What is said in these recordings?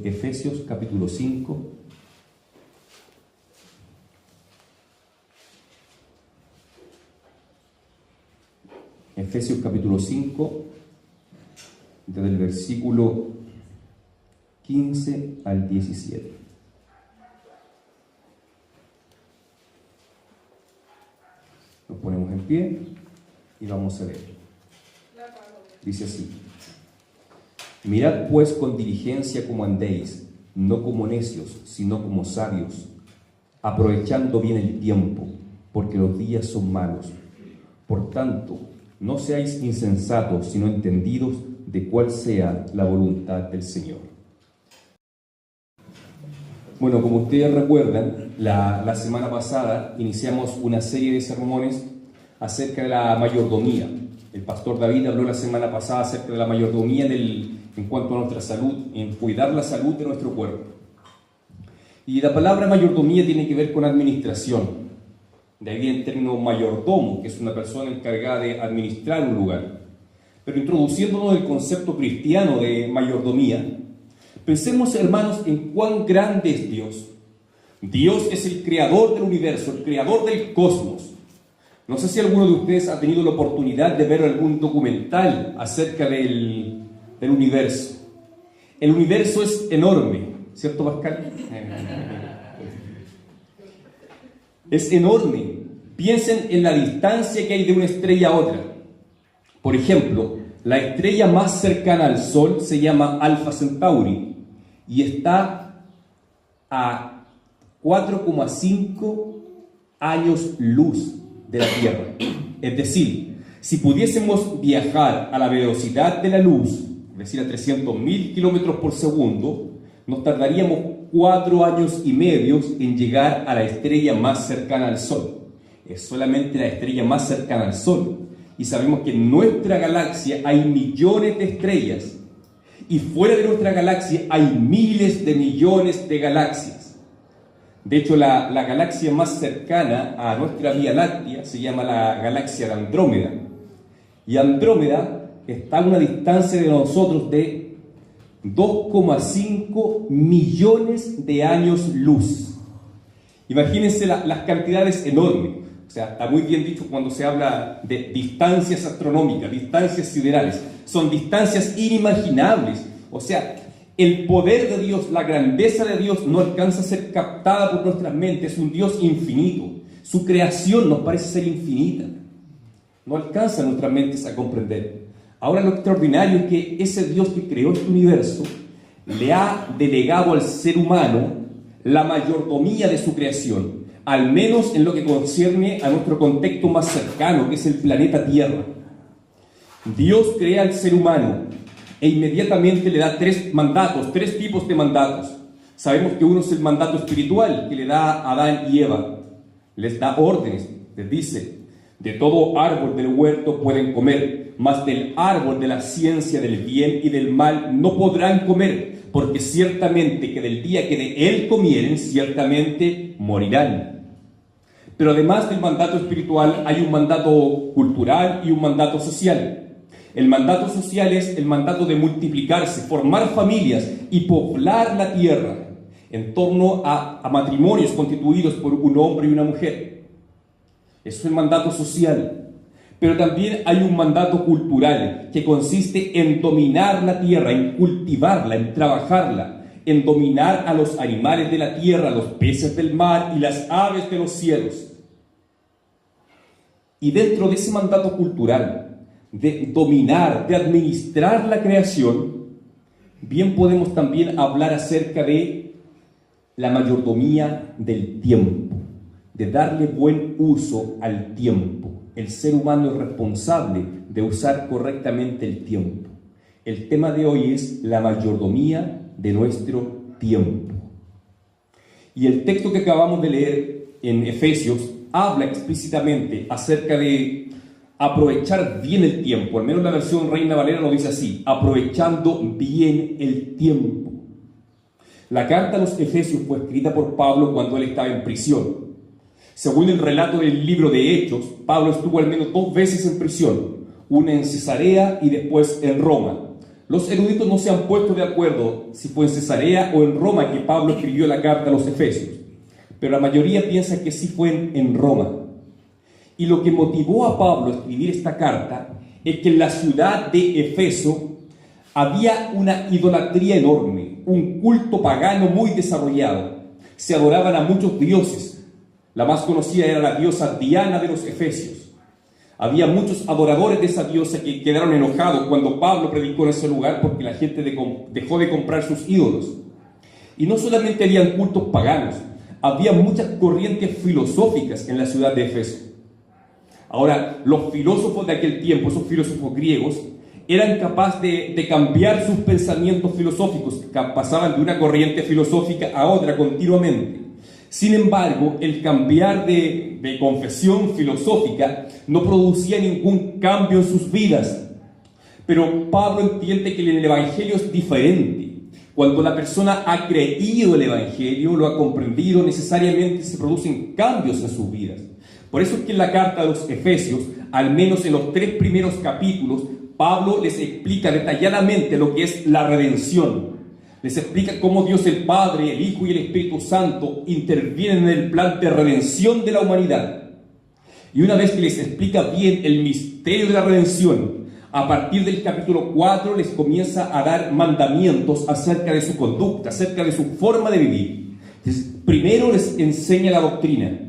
Efesios capítulo 5. Efesios capítulo 5, desde el versículo 15 al 17. Nos ponemos en pie y vamos a leer. Dice así: mirad pues con diligencia cómo andéis, no como necios, sino como sabios, aprovechando bien el tiempo, porque los días son malos. Por tanto, no seáis insensatos, sino entendidos de cuál sea la voluntad del Señor. Bueno, como ustedes recuerdan, la semana pasada iniciamos una serie de sermones acerca de la mayordomía. El pastor David habló la semana pasada acerca de la mayordomía en cuanto a nuestra salud, en cuidar la salud de nuestro cuerpo. Y la palabra mayordomía tiene que ver con administración. De ahí viene el término mayordomo, que es una persona encargada de administrar un lugar. Pero introduciéndonos en el concepto cristiano de mayordomía, pensemos, hermanos, en cuán grande es Dios. Dios es el creador del universo, el creador del cosmos. No sé si alguno de ustedes ha tenido la oportunidad de ver algún documental acerca del universo. El universo es enorme, ¿cierto, Pascal? Es enorme. Piensen en la distancia que hay de una estrella a otra. Por ejemplo, la estrella más cercana al Sol se llama Alpha Centauri y está a 4,5 años luz de la Tierra. Es decir, si pudiésemos viajar a la velocidad de la luz, es decir, a 300.000 kilómetros por segundo, nos tardaríamos 4 años y medio en llegar a la estrella más cercana al Sol. Es solamente la estrella más cercana al Sol. Y sabemos que en nuestra galaxia hay millones de estrellas. Y fuera de nuestra galaxia hay miles de millones de galaxias. De hecho, la galaxia más cercana a nuestra Vía Láctea se llama la galaxia de Andrómeda. Y Andrómeda está a una distancia de nosotros de 2,5 millones de años luz. Imagínense las cantidades enormes. O sea, está muy bien dicho cuando se habla de distancias astronómicas, distancias siderales. Son distancias inimaginables. O sea, el poder de Dios, la grandeza de Dios no alcanza a ser captada por nuestras mentes. Es un Dios infinito. Su creación nos parece ser infinita. No alcanza nuestras mentes a comprender. Ahora lo extraordinario es que ese Dios que creó este universo le ha delegado al ser humano la mayordomía de su creación, al menos en lo que concierne a nuestro contexto más cercano, que es el planeta Tierra. Dios crea al ser humano e inmediatamente le da 3 mandatos, 3 tipos de mandatos. Sabemos que uno es el mandato espiritual que le da a Adán y Eva. Les da órdenes, les dice: de todo árbol del huerto pueden comer, mas del árbol de la ciencia del bien y del mal no podrán comer, porque ciertamente que del día que de él comieren, ciertamente morirán. Pero además del mandato espiritual hay un mandato cultural y un mandato social. El mandato social es el mandato de multiplicarse, formar familias y poblar la tierra en torno a matrimonios constituidos por un hombre y una mujer. Eso es el mandato social. Pero también hay un mandato cultural que consiste en dominar la tierra, en cultivarla, en trabajarla, en dominar a los animales de la tierra, los peces del mar y las aves de los cielos. Y dentro de ese mandato cultural, de dominar, de administrar la creación, bien podemos también hablar acerca de la mayordomía del tiempo, de darle buen uso al tiempo. El ser humano es responsable de usar correctamente el tiempo. El tema de hoy es la mayordomía de nuestro tiempo. Y el texto que acabamos de leer en Efesios habla explícitamente acerca de aprovechar bien el tiempo. Al menos la versión Reina Valera lo dice así: aprovechando bien el tiempo. La carta a los Efesios fue escrita por Pablo cuando él estaba en prisión. Según el relato del libro de Hechos, Pablo estuvo al menos 2 veces en prisión, una en Cesarea y después en Roma. Los eruditos no se han puesto de acuerdo si fue en Cesarea o en Roma que Pablo escribió la carta a los Efesios, pero la mayoría piensa que sí fue en Roma. Y lo que motivó a Pablo a escribir esta carta es que en la ciudad de Efeso había una idolatría enorme, un culto pagano muy desarrollado. Se adoraban a muchos dioses. La más conocida era la diosa Diana de los Efesios. Había muchos adoradores de esa diosa que quedaron enojados cuando Pablo predicó en ese lugar porque la gente dejó de comprar sus ídolos. Y no solamente habían cultos paganos, había muchas corrientes filosóficas en la ciudad de Efeso. Ahora, los filósofos de aquel tiempo, esos filósofos griegos, eran capaces de cambiar sus pensamientos filosóficos, pasaban de una corriente filosófica a otra continuamente. Sin embargo, el cambiar de confesión filosófica no producía ningún cambio en sus vidas. Pero Pablo entiende que el Evangelio es diferente. Cuando la persona ha creído el Evangelio, lo ha comprendido, necesariamente se producen cambios en sus vidas. Por eso es que en la carta de los Efesios, al menos en los 3 primeros capítulos, Pablo les explica detalladamente lo que es la redención. Les explica cómo Dios el Padre, el Hijo y el Espíritu Santo intervienen en el plan de redención de la humanidad. Y una vez que les explica bien el misterio de la redención, a partir del capítulo 4 les comienza a dar mandamientos acerca de su conducta, acerca de su forma de vivir. Entonces, primero les enseña la doctrina.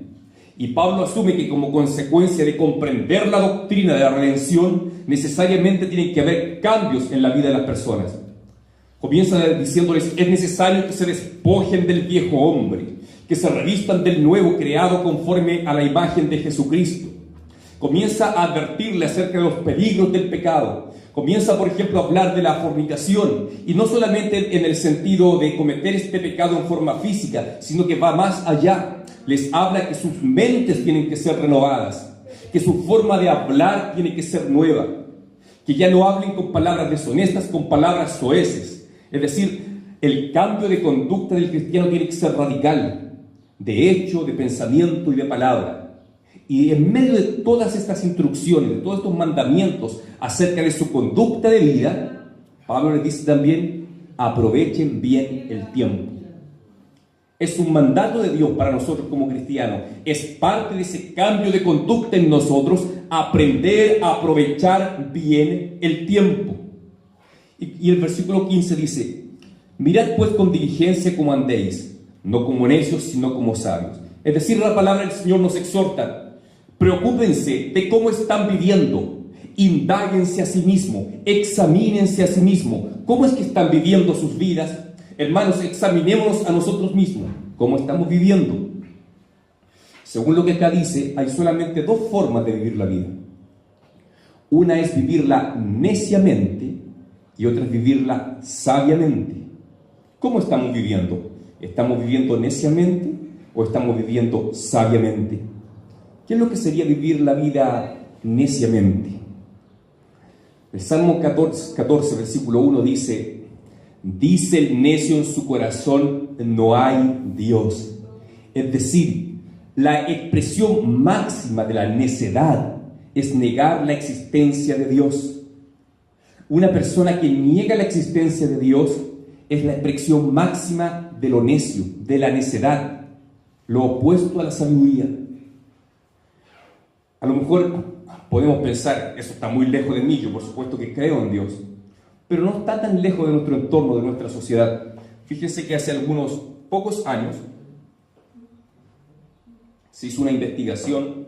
Y Pablo asume que como consecuencia de comprender la doctrina de la redención, necesariamente tienen que haber cambios en la vida de las personas. Comienza diciéndoles, es necesario que se despojen del viejo hombre, que se revistan del nuevo creado conforme a la imagen de Jesucristo. Comienza a advertirle acerca de los peligros del pecado. Comienza, por ejemplo, a hablar de la fornicación, y no solamente en el sentido de cometer este pecado en forma física, sino que va más allá. Les habla que sus mentes tienen que ser renovadas, que su forma de hablar tiene que ser nueva, que ya no hablen con palabras deshonestas, con palabras soeces. Es decir, el cambio de conducta del cristiano tiene que ser radical, de hecho, de pensamiento y de palabra. Y en medio de todas estas instrucciones, de todos estos mandamientos acerca de su conducta de vida, Pablo les dice también, aprovechen bien el tiempo. Es un mandato de Dios para nosotros como cristianos. Es parte de ese cambio de conducta en nosotros, aprender a aprovechar bien el tiempo. Y el versículo 15 dice, mirad pues con diligencia cómo andéis, no como necios, sino como sabios. Es decir, la palabra del Señor nos exhorta, preocúpense de cómo están viviendo, indáguense a sí mismos, examínense a sí mismos, cómo es que están viviendo sus vidas. Hermanos, examinémonos a nosotros mismos, cómo estamos viviendo. Según lo que acá dice, hay solamente 2 formas de vivir la vida. Una es vivirla neciamente y otra es vivirla sabiamente. ¿Cómo estamos viviendo? ¿Estamos viviendo neciamente o estamos viviendo sabiamente? ¿Qué es lo que sería vivir la vida neciamente? El Salmo 14, versículo 1 dice, dice el necio en su corazón, no hay Dios. Es decir, la expresión máxima de la necedad es negar la existencia de Dios. Una persona que niega la existencia de Dios es la expresión máxima de lo necio, de la necedad, lo opuesto a la sabiduría. A lo mejor podemos pensar, eso está muy lejos de mí, yo por supuesto que creo en Dios, pero no está tan lejos de nuestro entorno, de nuestra sociedad. Fíjense que hace algunos pocos años se hizo una investigación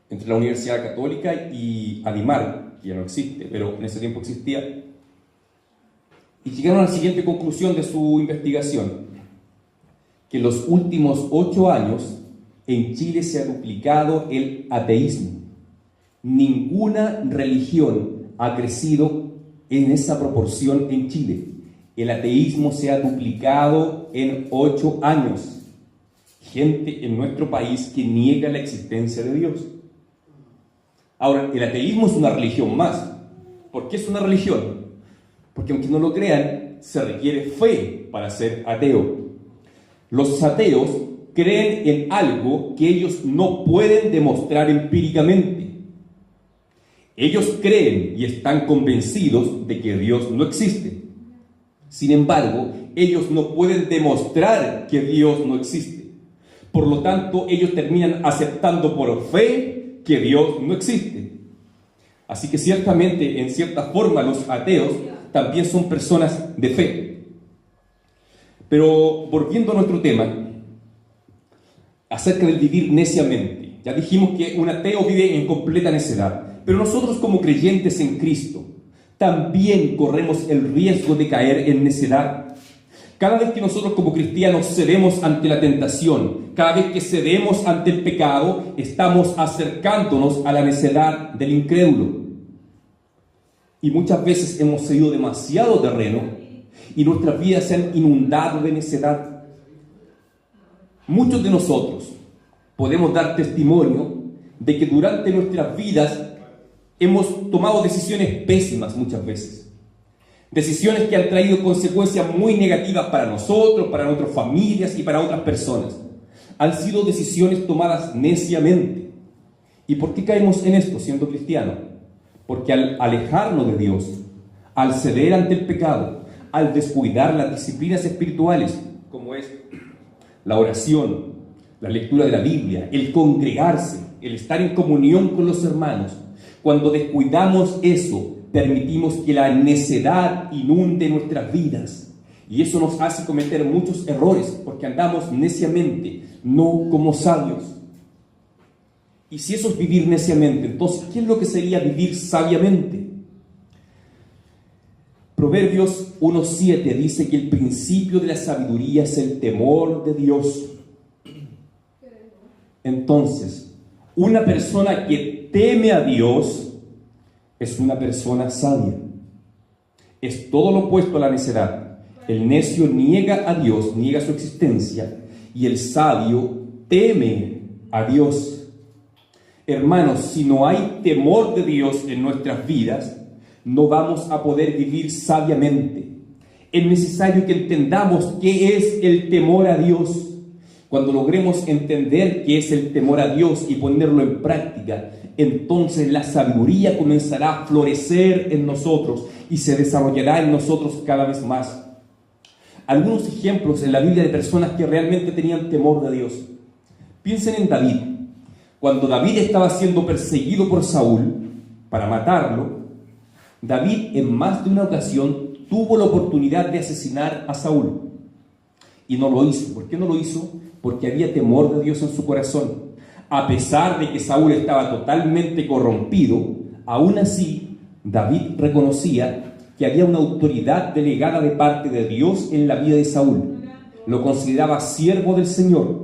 entre la Universidad Católica y Adimar, que ya no existe, pero en ese tiempo existía, y llegaron a la siguiente conclusión de su investigación, que en los últimos 8 años en Chile se ha duplicado el ateísmo. Ninguna religión ha crecido en esa proporción en Chile. El ateísmo se ha duplicado en 8 años. Gente en nuestro país que niega la existencia de Dios. Ahora, el ateísmo es una religión más. ¿Por qué es una religión? Porque aunque no lo crean, se requiere fe para ser ateo. Los ateos creen en algo que ellos no pueden demostrar empíricamente. Ellos creen y están convencidos de que Dios no existe. Sin embargo, ellos no pueden demostrar que Dios no existe. Por lo tanto, ellos terminan aceptando por fe que Dios no existe. Así que ciertamente, en cierta forma, los ateos también son personas de fe. Pero volviendo a nuestro tema, acerca del vivir neciamente. Ya dijimos que un ateo vive en completa necedad. Pero nosotros como creyentes en Cristo también corremos el riesgo de caer en necedad. Cada vez que nosotros como cristianos cedemos ante la tentación, cada vez que cedemos ante el pecado, estamos acercándonos a la necedad del incrédulo. Y muchas veces hemos cedido demasiado terreno y nuestras vidas se han inundado de necedad. Muchos de nosotros podemos dar testimonio de que durante nuestras vidas hemos tomado decisiones pésimas muchas veces. Decisiones que han traído consecuencias muy negativas para nosotros, para nuestras familias y para otras personas. Han sido decisiones tomadas neciamente. ¿Y por qué caemos en esto siendo cristianos? Porque al alejarnos de Dios, al ceder ante el pecado, al descuidar las disciplinas espirituales, como es la oración, la lectura de la Biblia, el congregarse, el estar en comunión con los hermanos, cuando descuidamos eso, permitimos que la necedad inunde nuestras vidas. Y eso nos hace cometer muchos errores, porque andamos neciamente, no como sabios. Y si eso es vivir neciamente, entonces, ¿qué es lo que sería vivir sabiamente? Proverbios 1:7 dice que el principio de la sabiduría es el temor de Dios. Entonces, una persona que teme a Dios es una persona sabia. Es todo lo opuesto a la necedad. El necio niega a Dios, niega su existencia, y el sabio teme a Dios. Hermanos, si no hay temor de Dios en nuestras vidas, no vamos a poder vivir sabiamente. Es necesario que entendamos qué es el temor a Dios. Cuando logremos entender qué es el temor a Dios y ponerlo en práctica, entonces la sabiduría comenzará a florecer en nosotros y se desarrollará en nosotros cada vez más. Algunos ejemplos en la Biblia de personas que realmente tenían temor de Dios. Piensen en David. Cuando David estaba siendo perseguido por Saúl para matarlo, David en más de una ocasión tuvo la oportunidad de asesinar a Saúl y no lo hizo. ¿Por qué no lo hizo? Porque había temor de Dios en su corazón. A pesar de que Saúl estaba totalmente corrompido, aún así David reconocía que había una autoridad delegada de parte de Dios en la vida de Saúl. Lo consideraba siervo del Señor,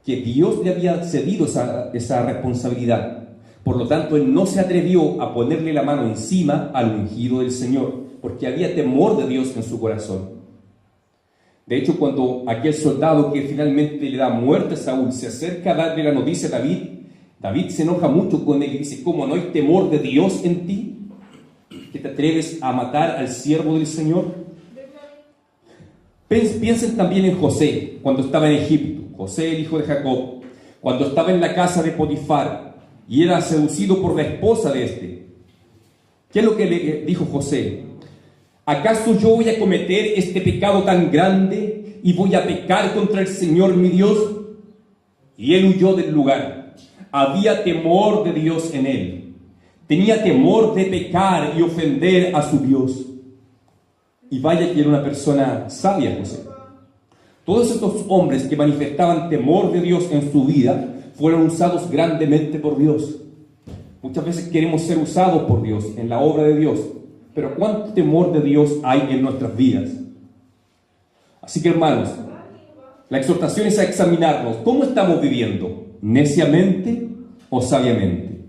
que Dios le había cedido esa responsabilidad. Por lo tanto, él no se atrevió a ponerle la mano encima al ungido del Señor, porque había temor de Dios en su corazón. De hecho, cuando aquel soldado que finalmente le da muerte a Saúl se acerca a darle la noticia a David, David se enoja mucho con él y dice: ¿cómo no hay temor de Dios en ti? ¿Que te atreves a matar al siervo del Señor? Piensen también en José, cuando estaba en Egipto. José, el hijo de Jacob, cuando estaba en la casa de Potifar y era seducido por la esposa de este. ¿Qué es lo que le dijo José? ¿Acaso yo voy a cometer este pecado tan grande y voy a pecar contra el Señor mi Dios? Y él huyó del lugar. Había temor de Dios en él. Tenía temor de pecar y ofender a su Dios. Y vaya que era una persona sabia, José. Todos estos hombres que manifestaban temor de Dios en su vida fueron usados grandemente por Dios. Muchas veces queremos ser usados por Dios en la obra de Dios. Pero ¿cuánto temor de Dios hay en nuestras vidas? Así que, hermanos, la exhortación es a examinarnos. ¿Cómo estamos viviendo? ¿Neciamente o sabiamente?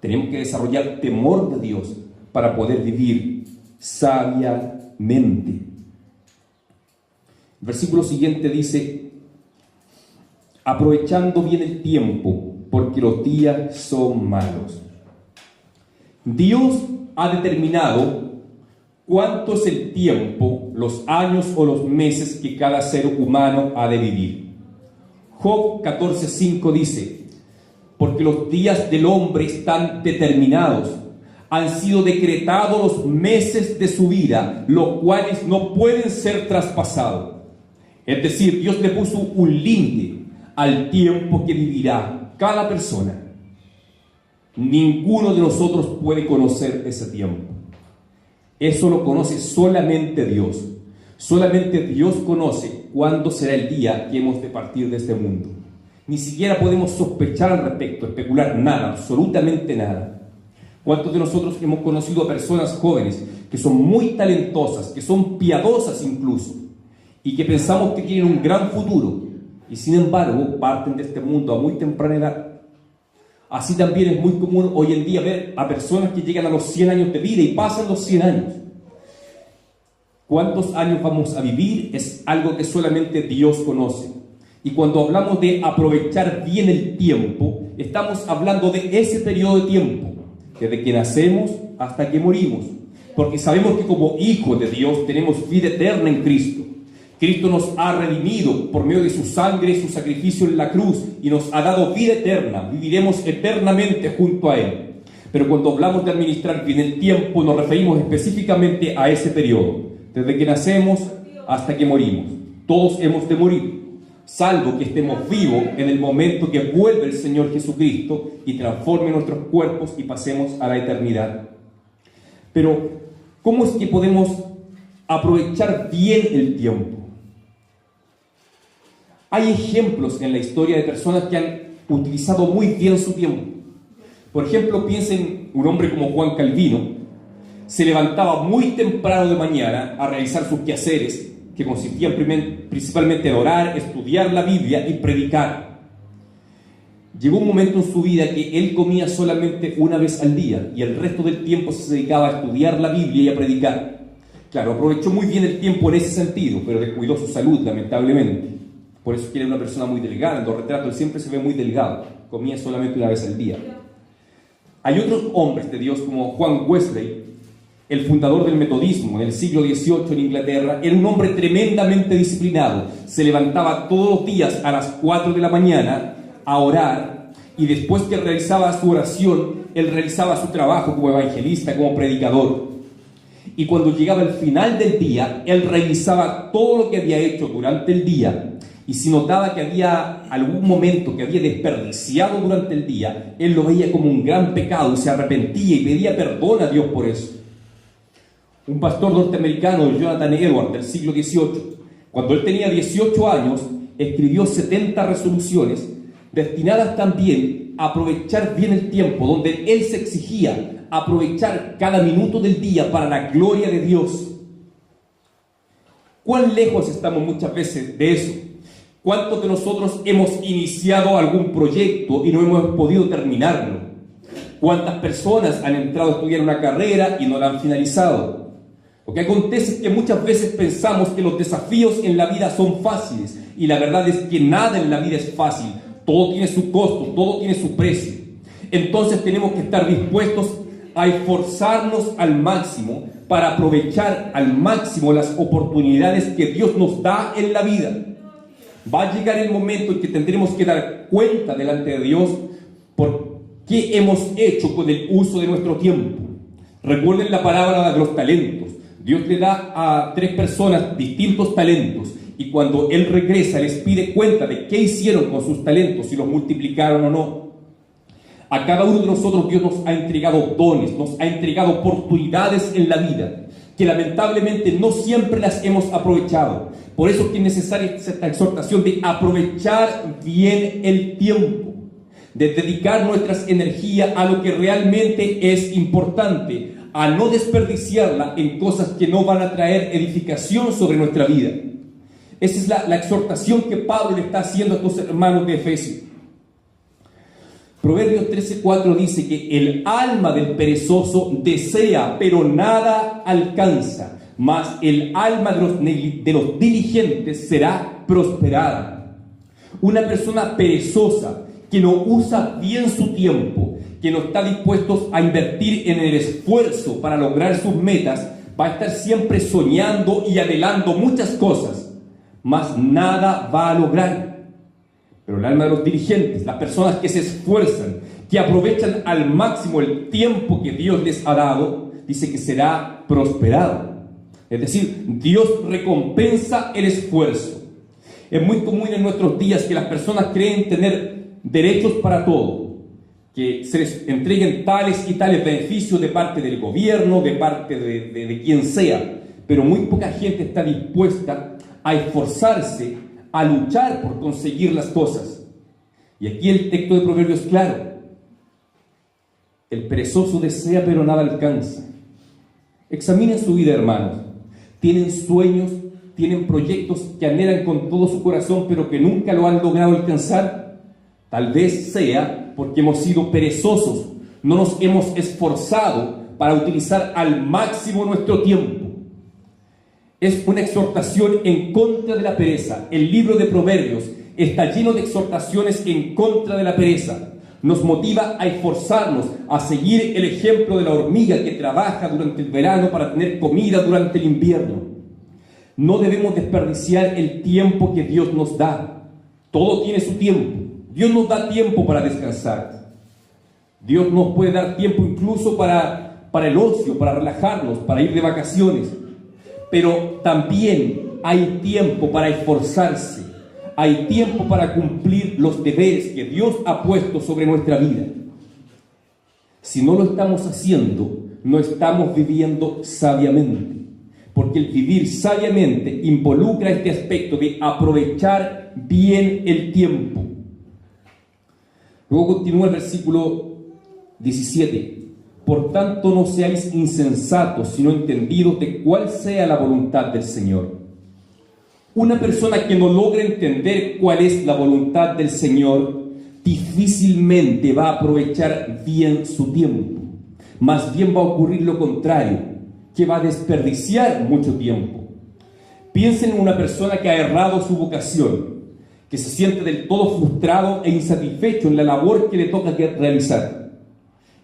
Tenemos que desarrollar temor de Dios para poder vivir sabiamente. El versículo siguiente dice: aprovechando bien el tiempo, porque los días son malos. Dios ha determinado cuánto es el tiempo, los años o los meses que cada ser humano ha de vivir. Job 14:5 dice: porque los días del hombre están determinados. Han sido decretados los meses de su vida, los cuales no pueden ser traspasados. Es decir, Dios le puso un límite al tiempo que vivirá cada persona. Ninguno de nosotros puede conocer ese tiempo. Eso lo conoce solamente Dios. Solamente Dios conoce cuándo será el día que hemos de partir de este mundo. Ni siquiera podemos sospechar al respecto, especular nada, absolutamente nada. ¿Cuántos de nosotros hemos conocido a personas jóvenes que son muy talentosas, que son piadosas incluso, y que pensamos que tienen un gran futuro, y sin embargo parten de este mundo a muy temprana edad? Así también es muy común hoy en día ver a personas que llegan a los 100 años de vida y pasan los 100 años. ¿Cuántos años vamos a vivir? Es algo que solamente Dios conoce. Y cuando hablamos de aprovechar bien el tiempo, estamos hablando de ese periodo de tiempo, desde que nacemos hasta que morimos. Porque sabemos que como hijos de Dios tenemos vida eterna en Cristo. Cristo nos ha redimido por medio de su sangre y su sacrificio en la cruz y nos ha dado vida eterna. Viviremos eternamente junto a Él. Pero cuando hablamos de administrar bien el tiempo, nos referimos específicamente a ese periodo, desde que nacemos hasta que morimos. Todos hemos de morir, salvo que estemos vivos en el momento que vuelve el Señor Jesucristo y transforme nuestros cuerpos y pasemos a la eternidad. Pero, ¿cómo es que podemos aprovechar bien el tiempo? Hay ejemplos en la historia de personas que han utilizado muy bien su tiempo. Por ejemplo, piensen un hombre como Juan Calvino. Se levantaba muy temprano de mañana a realizar sus quehaceres, que consistían principalmente en orar, estudiar la Biblia y predicar. Llegó un momento en su vida que él comía solamente una vez al día y el resto del tiempo se dedicaba a estudiar la Biblia y a predicar. Claro, aprovechó muy bien el tiempo en ese sentido, pero descuidó su salud, lamentablemente. Por eso que era una persona muy delgada. En los retratos él siempre se ve muy delgado. Comía solamente una vez al día. Hay otros hombres de Dios como Juan Wesley, el fundador del metodismo en el siglo XVIII en Inglaterra. Era un hombre tremendamente disciplinado. Se levantaba todos los días a las 4 de la mañana a orar, y después que realizaba su oración, él realizaba su trabajo como evangelista, como predicador. Y cuando llegaba el final del día, él revisaba todo lo que había hecho durante el día, y si notaba que había algún momento que había desperdiciado durante el día, él lo veía como un gran pecado y se arrepentía y pedía perdón a Dios por eso. Un pastor norteamericano, Jonathan Edwards, del siglo XVIII, cuando él tenía 18 años, escribió 70 resoluciones destinadas también a aprovechar bien el tiempo, donde él se exigía aprovechar cada minuto del día para la gloria de Dios. ¿Cuán lejos estamos muchas veces de eso? ¿Cuántos de nosotros hemos iniciado algún proyecto y no hemos podido terminarlo? ¿Cuántas personas han entrado a estudiar una carrera y no la han finalizado? Lo que acontece es que muchas veces pensamos que los desafíos en la vida son fáciles, y la verdad es que nada en la vida es fácil. Todo tiene su costo, todo tiene su precio. Entonces tenemos que estar dispuestos a esforzarnos al máximo para aprovechar al máximo las oportunidades que Dios nos da en la vida. Va a llegar el momento en que tendremos que dar cuenta delante de Dios por qué hemos hecho con el uso de nuestro tiempo. Recuerden la parábola de los talentos. Dios le da a 3 personas distintos talentos, y cuando Él regresa les pide cuenta de qué hicieron con sus talentos, si los multiplicaron o no. A cada uno de nosotros Dios nos ha entregado dones, nos ha entregado oportunidades en la vida, que lamentablemente no siempre las hemos aprovechado. Por eso es que es necesaria esta exhortación de aprovechar bien el tiempo, de dedicar nuestras energías a lo que realmente es importante, a no desperdiciarla en cosas que no van a traer edificación sobre nuestra vida. Esa es la exhortación que Pablo le está haciendo a estos hermanos de Efesios. Proverbios 13:4 dice que el alma del perezoso desea, pero nada alcanza, mas el alma de los diligentes será prosperada. Una persona perezosa que no usa bien su tiempo, que no está dispuesto a invertir en el esfuerzo para lograr sus metas, va a estar siempre soñando y anhelando muchas cosas, mas nada va a lograr. Pero el alma de los dirigentes, las personas que se esfuerzan, que aprovechan al máximo el tiempo que Dios les ha dado, dice que será prosperado. Es decir, Dios recompensa el esfuerzo. Es muy común en nuestros días que las personas creen tener derechos para todo, que se les entreguen tales y tales beneficios de parte del gobierno, de parte de quien sea, pero muy poca gente está dispuesta a esforzarse, a luchar por conseguir las cosas. Y aquí el texto de Proverbios es claro: el perezoso desea pero nada alcanza. Examinen su vida, hermanos. Tienen sueños, tienen proyectos que anhelan con todo su corazón, pero que nunca lo han logrado alcanzar. Tal vez sea porque hemos sido perezosos, no nos hemos esforzado para utilizar al máximo nuestro tiempo. Es una exhortación en contra de la pereza. El libro de Proverbios está lleno de exhortaciones en contra de la pereza. Nos motiva a esforzarnos, a seguir el ejemplo de la hormiga que trabaja durante el verano para tener comida durante el invierno. No debemos desperdiciar el tiempo que Dios nos da. Todo tiene su tiempo. Dios nos da tiempo para descansar. Dios nos puede dar tiempo incluso para el ocio, para relajarnos, para ir de vacaciones. Pero también hay tiempo para esforzarse. Hay tiempo para cumplir los deberes que Dios ha puesto sobre nuestra vida. Si no lo estamos haciendo, no estamos viviendo sabiamente. Porque el vivir sabiamente involucra este aspecto de aprovechar bien el tiempo. Luego continúa el versículo 17. Por tanto, no seáis insensatos, sino entendidos de cuál sea la voluntad del Señor. Una persona que no logra entender cuál es la voluntad del Señor, difícilmente va a aprovechar bien su tiempo. Más bien va a ocurrir lo contrario, que va a desperdiciar mucho tiempo. Piensen en una persona que ha errado su vocación, que se siente del todo frustrado e insatisfecho en la labor que le toca realizar.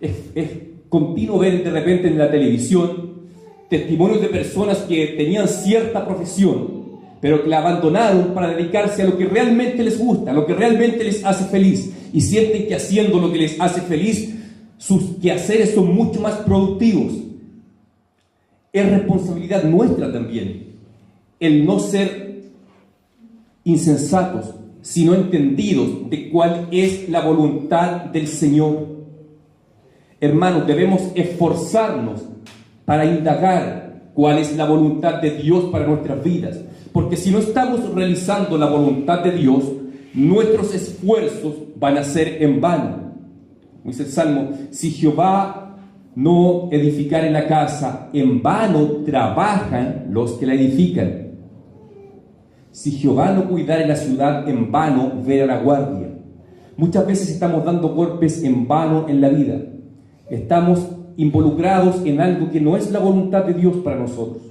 Es continuo ver de repente en la televisión testimonios de personas que tenían cierta profesión, pero que la abandonaron para dedicarse a lo que realmente les gusta, a lo que realmente les hace feliz, y sienten que haciendo lo que les hace feliz, sus quehaceres son mucho más productivos. Es responsabilidad nuestra también el no ser insensatos, sino entendidos de cuál es la voluntad del Señor. Hermanos, debemos esforzarnos para indagar cuál es la voluntad de Dios para nuestras vidas. Porque si no estamos realizando la voluntad de Dios, nuestros esfuerzos van a ser en vano. Dice el Salmo: si Jehová no edificare la casa, en vano trabajan los que la edifican. Si Jehová no cuidare la ciudad, en vano vela la guardia. Muchas veces estamos dando golpes en vano en la vida. Estamos involucrados en algo que no es la voluntad de Dios para nosotros.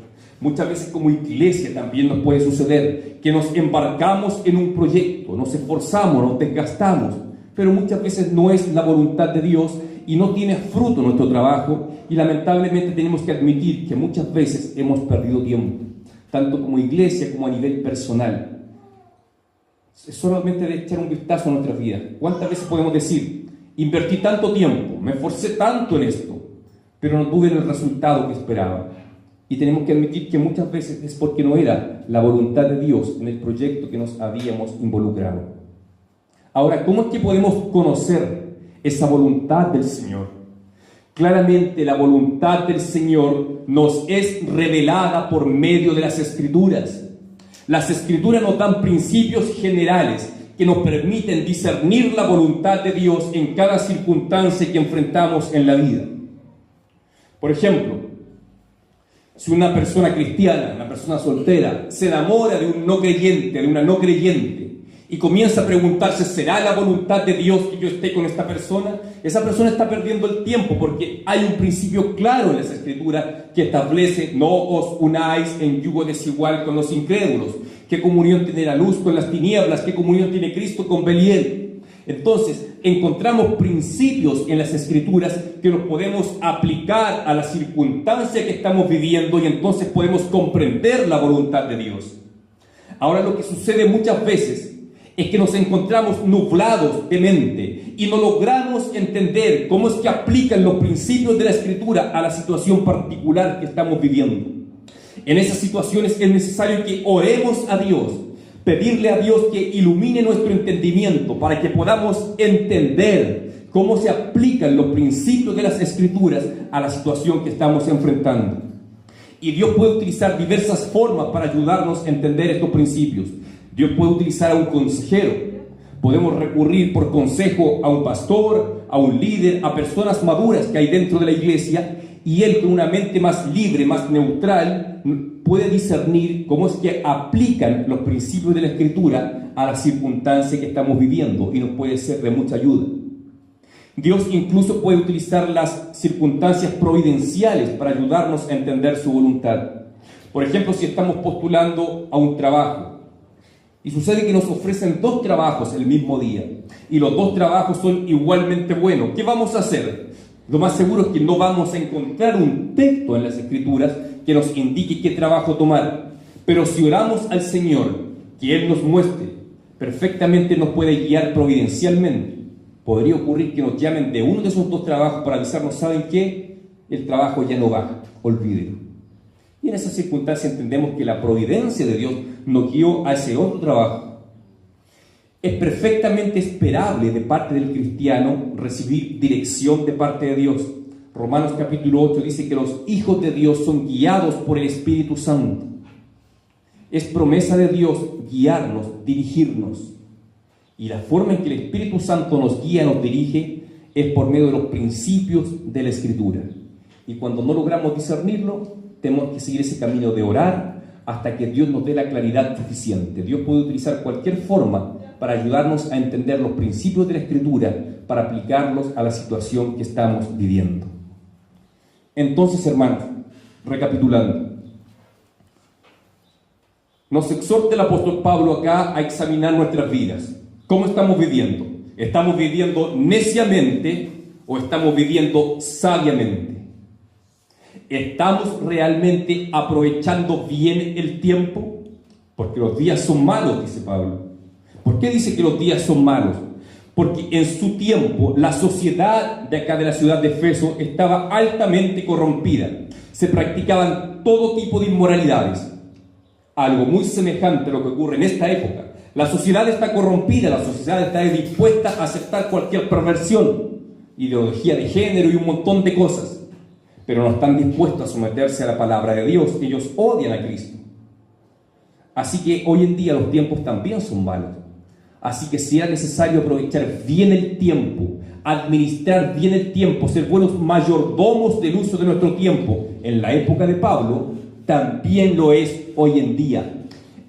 Muchas veces como iglesia también nos puede suceder que nos embarcamos en un proyecto, nos esforzamos, nos desgastamos, pero muchas veces no es la voluntad de Dios y no tiene fruto nuestro trabajo, y lamentablemente tenemos que admitir que muchas veces hemos perdido tiempo, tanto como iglesia como a nivel personal. Es solamente de echar un vistazo a nuestras vidas. ¿Cuántas veces podemos decir: invertí tanto tiempo, me esforcé tanto en esto, pero no tuve el resultado que esperaba? Y tenemos que admitir que muchas veces es porque no era la voluntad de Dios en el proyecto que nos habíamos involucrado. Ahora, ¿cómo es que podemos conocer esa voluntad del Señor? Claramente la voluntad del Señor nos es revelada por medio de las Escrituras. Las Escrituras nos dan principios generales que nos permiten discernir la voluntad de Dios en cada circunstancia que enfrentamos en la vida. Por ejemplo, si una persona cristiana, una persona soltera, se enamora de un no creyente, de una no creyente, y comienza a preguntarse: ¿será la voluntad de Dios que yo esté con esta persona? Esa persona está perdiendo el tiempo, porque hay un principio claro en las Escrituras que establece: no os unáis en yugo desigual con los incrédulos. ¿Qué comunión tiene la luz con las tinieblas? ¿Qué comunión tiene Cristo con Belial? Entonces, encontramos principios en las Escrituras que los podemos aplicar a la circunstancia que estamos viviendo, y entonces podemos comprender la voluntad de Dios. Ahora, lo que sucede muchas veces es que nos encontramos nublados de mente y no logramos entender cómo es que aplican los principios de la Escritura a la situación particular que estamos viviendo. En esas situaciones es necesario que oremos a Dios, pedirle a Dios que ilumine nuestro entendimiento para que podamos entender cómo se aplican los principios de las Escrituras a la situación que estamos enfrentando. Y Dios puede utilizar diversas formas para ayudarnos a entender estos principios. Dios puede utilizar a un consejero. Podemos recurrir por consejo a un pastor, a un líder, a personas maduras que hay dentro de la iglesia, y él, con una mente más libre, más neutral, puede discernir cómo es que aplican los principios de la Escritura a la circunstancia que estamos viviendo, y nos puede ser de mucha ayuda. Dios incluso puede utilizar las circunstancias providenciales para ayudarnos a entender su voluntad. Por ejemplo, si estamos postulando a un trabajo y sucede que nos ofrecen 2 trabajos el mismo día y los 2 trabajos son igualmente buenos, ¿qué vamos a hacer? Lo más seguro es que no vamos a encontrar un texto en las Escrituras que nos indique qué trabajo tomar. Pero si oramos al Señor, que Él nos muestre, perfectamente nos puede guiar providencialmente. Podría ocurrir que nos llamen de uno de esos 2 trabajos para avisarnos, ¿saben qué? El trabajo ya no va, olvídelo. Y en esa circunstancia entendemos que la providencia de Dios nos guió a ese otro trabajo. Es perfectamente esperable de parte del cristiano recibir dirección de parte de Dios. Romanos capítulo 8 dice que los hijos de Dios son guiados por el Espíritu Santo. Es promesa de Dios guiarnos, dirigirnos. Y la forma en que el Espíritu Santo nos guía, nos dirige, es por medio de los principios de la Escritura. Y cuando no logramos discernirlo, tenemos que seguir ese camino de orar hasta que Dios nos dé la claridad suficiente. Dios puede utilizar cualquier forma para ayudarnos a entender los principios de la Escritura, para aplicarlos a la situación que estamos viviendo. Entonces, hermanos, recapitulando, nos exhorta el apóstol Pablo acá a examinar nuestras vidas. ¿Cómo estamos viviendo? ¿Estamos viviendo neciamente o estamos viviendo sabiamente? ¿Estamos realmente aprovechando bien el tiempo? Porque los días son malos, dice Pablo. ¿Por qué dice que los días son malos? Porque en su tiempo la sociedad de acá de la ciudad de Efeso estaba altamente corrompida. Se practicaban todo tipo de inmoralidades. Algo muy semejante a lo que ocurre en esta época. La sociedad está corrompida, la sociedad está dispuesta a aceptar cualquier perversión, ideología de género y un montón de cosas, pero no están dispuestos a someterse a la palabra de Dios. Ellos odian a Cristo. Así que hoy en día los tiempos también son malos. Así que será necesario aprovechar bien el tiempo, administrar bien el tiempo, ser buenos mayordomos del uso de nuestro tiempo. En la época de Pablo también lo es hoy en día.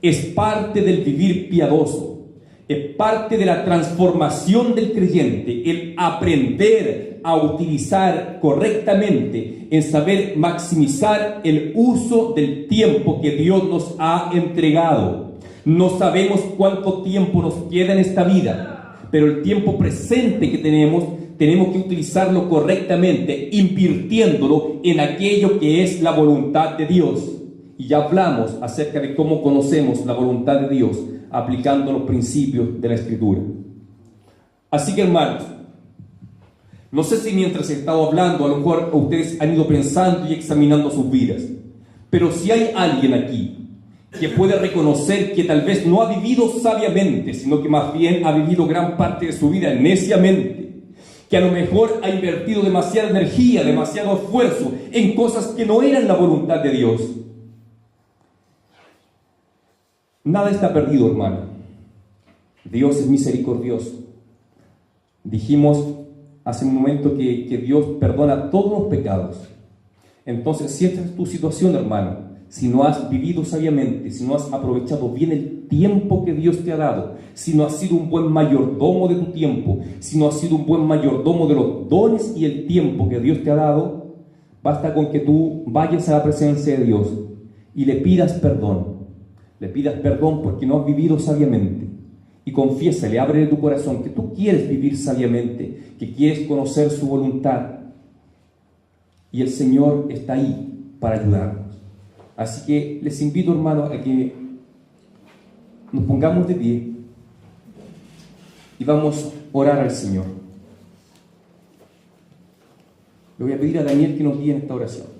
Es parte del vivir piadoso, es parte de la transformación del creyente, el aprender a utilizar correctamente, en saber maximizar el uso del tiempo que Dios nos ha entregado. No sabemos cuánto tiempo nos queda en esta vida, pero el tiempo presente que tenemos que utilizarlo correctamente, invirtiéndolo en aquello que es la voluntad de Dios. Y ya hablamos acerca de cómo conocemos la voluntad de Dios aplicando los principios de la Escritura. Así que, hermanos, no sé si mientras he estado hablando, a lo mejor ustedes han ido pensando y examinando sus vidas, pero si hay alguien aquí que puede reconocer que tal vez no ha vivido sabiamente, sino que más bien ha vivido gran parte de su vida neciamente, que a lo mejor ha invertido demasiada energía, demasiado esfuerzo en cosas que no eran la voluntad de Dios, nada está perdido, hermano. Dios es misericordioso. Dijimos hace un momento que Dios perdona todos los pecados. Entonces, si esta es tu situación, hermano, si no has vivido sabiamente, si no has aprovechado bien el tiempo que Dios te ha dado, si no has sido un buen mayordomo de tu tiempo, si no has sido un buen mayordomo de los dones y el tiempo que Dios te ha dado, basta con que tú vayas a la presencia de Dios y le pidas perdón. Le pidas perdón porque no has vivido sabiamente. Y confiésale, ábrele tu corazón que tú quieres vivir sabiamente, que quieres conocer su voluntad. Y el Señor está ahí para ayudarnos. Así que les invito, hermanos, a que nos pongamos de pie y vamos a orar al Señor. Le voy a pedir a Daniel que nos guíe en esta oración.